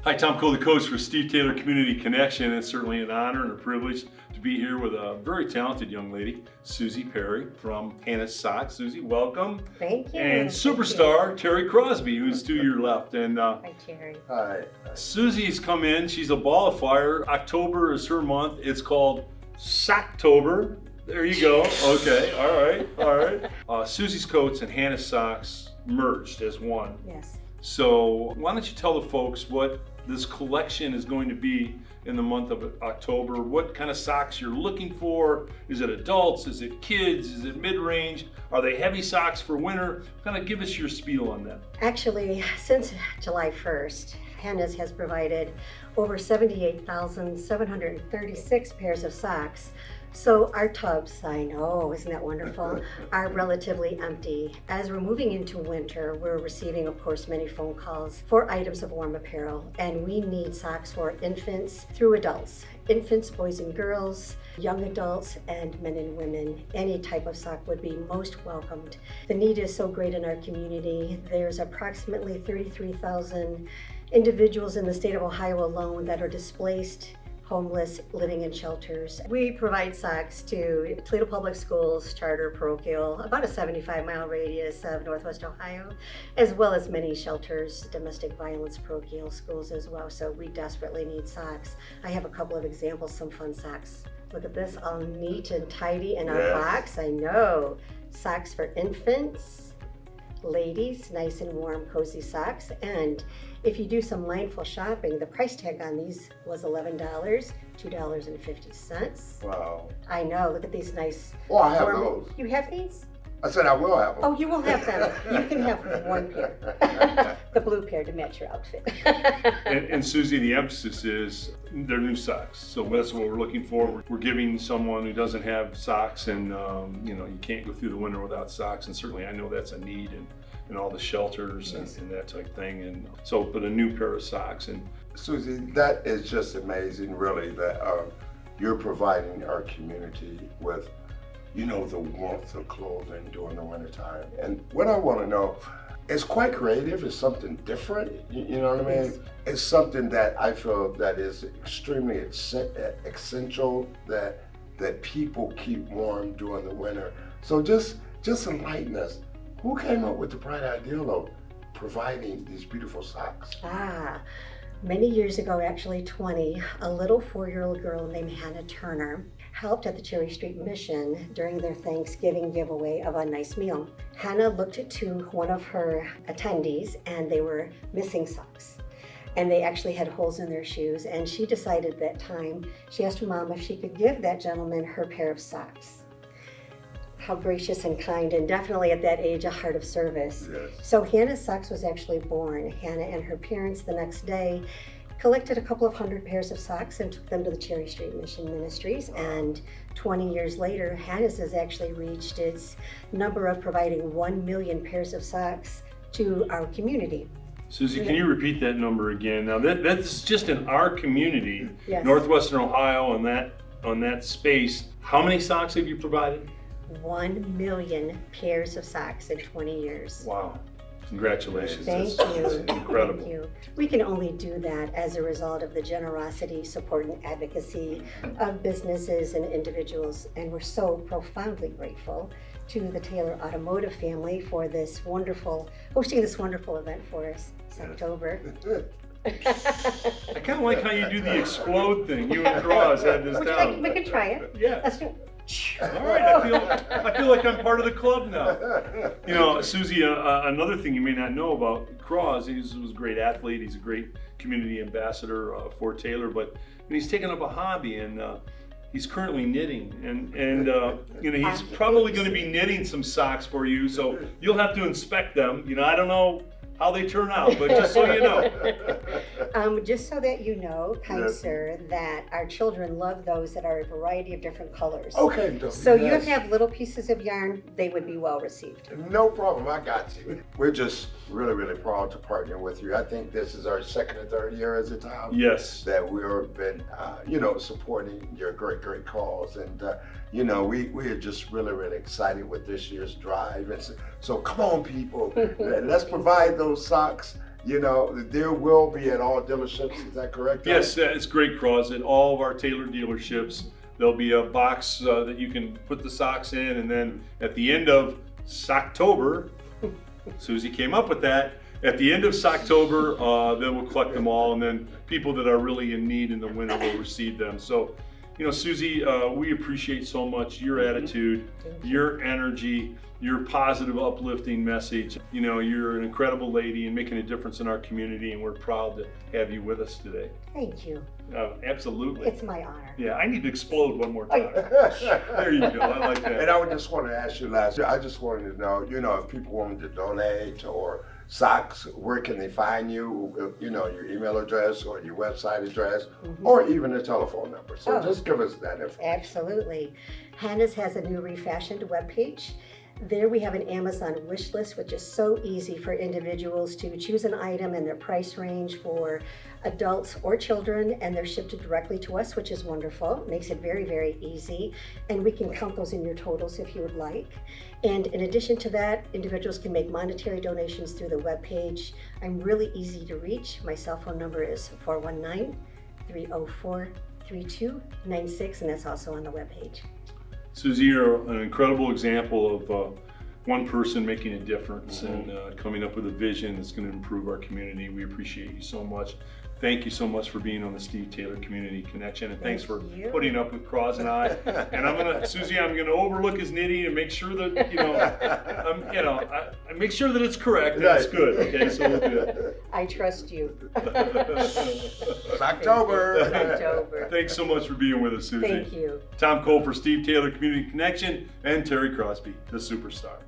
Hi, Tom Cole, the coach for Steve Taylor Community Connection. It's certainly an honor and a privilege to be here with a very talented young lady, Susie Perry from Hannah's Socks. Susie, welcome. Thank you. And superstar Terry Crosby, who's to your left. And Hi, Terry. Hi. Susie's come in. She's a ball of fire. October is her month. It's called Socktober. There you go. Okay. All right. Susie's coats and Hannah's Socks merged as one. Yes. So why don't you tell the folks what this collection is going to be in the month of October, what kind of socks you're looking for. Is it adults? Is it kids? Is it mid-range? Are they heavy socks for winter? Kind of give us your spiel on that. Actually, since July 1st, Hannah's has provided over 78,736 pairs of socks. So our tubs, I know, isn't that wonderful, are relatively empty. As we're moving into winter, we're receiving, of course, many phone calls for items of warm apparel, and we need socks for infants through adults. Infants, boys and girls, young adults, and men and women. Any type of sock would be most welcomed. The need is so great in our community. There's approximately 33,000 individuals in the state of Ohio alone that are displaced, homeless, living in shelters. We provide socks to Toledo Public Schools, charter, parochial, about a 75-mile radius of Northwest Ohio, as well as many shelters, domestic violence, parochial schools as well. So we desperately need socks. I have a couple of examples, some fun socks. Look at this, all neat and tidy in our box. I know. Socks for infants, ladies, nice and warm, cozy socks. And if you do some mindful shopping, the price tag on these was $11, $2.50. Wow. I know, look at these nice. Oh, I have warm. those. You have these? I said I will have them. Oh, you will have them. You can have one pair. The blue pair to match your outfit. And Susie, the emphasis is they're new socks. So that's what we're looking for. We're giving someone who doesn't have socks, and you can't go through the winter without socks. And certainly I know that's a need in all the shelters and that type thing. And so, but a new pair of socks. And Susie, that is just amazing, really, that you're providing our community with, the warmth of clothing during the wintertime. And what I want to know, it's quite creative, it's something different, you know what I mean? Yes. It's something that I feel that is extremely essential, that people keep warm during the winter. So just enlighten us. Who came up with the bright idea of providing these beautiful socks? Many years ago, actually 20, a little 4-year-old girl named Hannah Turner helped at the Cherry Street Mission during their Thanksgiving giveaway of a nice meal. Hannah looked to one of her attendees and they were missing socks. And they actually had holes in their shoes, and she decided that time, she asked her mom if she could give that gentleman her pair of socks. How gracious and kind, and definitely at that age, a heart of service. Yes. So Hannah's Socks was actually born. Hannah and her parents the next day collected a couple of hundred pairs of socks and took them to the Cherry Street Mission Ministries. And 20 years later, Hannah's has actually reached its number of providing 1 million pairs of socks to our community. Susie, can you repeat that number again? Now that's just in our community, Yes. Northwestern Ohio, on that space. How many socks have you provided? 1 million pairs of socks in 20 years. Wow. Congratulations. Thank That's you. incredible. Thank you. We can only do that as a result of the generosity, support, and advocacy of businesses and individuals. And we're so profoundly grateful to the Taylor Automotive family for hosting this wonderful event for us this October. I kind of like how you do the explode thing. You and Cross had this down. We can try it. Yeah. Let's do it. All right. I feel like I'm part of the club now. Susie, another thing you may not know about Cross, he was a great athlete. He's a great community ambassador for Taylor, but he's taken up a hobby, and he's currently knitting, and he's probably going to be knitting some socks for you. So you'll have to inspect them. I don't know how they turn out, but just so you know. Just so that you know, kind sir, that our children love those that are a variety of different colors. Okay. So you have little pieces of yarn, they would be well received. No problem, I got you. We're just really, really proud to partner with you. I think this is our second or third year as a town. Yes. That we've been, supporting your great cause. And, we are just really, really excited with this year's drive. And so come on, people, let's provide those socks you know, there will be at all dealerships. Is that correct? Tom? Yes, it's great, Cross. At all of our Taylor dealerships, there'll be a box that you can put the socks in, and then at the end of Socktober, Susie came up with that. At the end of Socktober, then we'll collect them all, and then people that are really in need in the winter will receive them. So, you know, Susie, we appreciate so much your attitude, your energy, your positive, uplifting message. You know, you're an incredible lady and making a difference in our community, and we're proud to have you with us today. Thank you. Absolutely. It's my honor. Yeah, I need to explode one more time. There you go. I like that. And I would just want to ask you last. I just wanted to know, you know, if people wanted to donate or socks, where can they find you? You know, your email address or your website address, or even a telephone number. So just give us that information. Absolutely. Hannah's has a new refashioned webpage. There we have an Amazon wish list, which is so easy for individuals to choose an item and their price range for adults or children, and they're shipped directly to us, which is wonderful. Makes it very, very easy. And we can count those in your totals if you would like. And in addition to that, individuals can make monetary donations through the webpage. I'm really easy to reach. My cell phone number is 419-304-3296, and that's also on the webpage. Susie, you're an incredible example of one person making a difference and coming up with a vision that's going to improve our community. We appreciate you so much. Thank you so much for being on the Steve Taylor Community Connection, and thanks for putting up with Cross and I. And Susie, I'm gonna overlook his knitting and make sure that I make sure that it's correct and it's good. Okay, so we'll do it. I trust you. October. Thanks so much for being with us, Susie. Thank you. Tom Cole for Steve Taylor Community Connection and Terry Crosby, the superstar.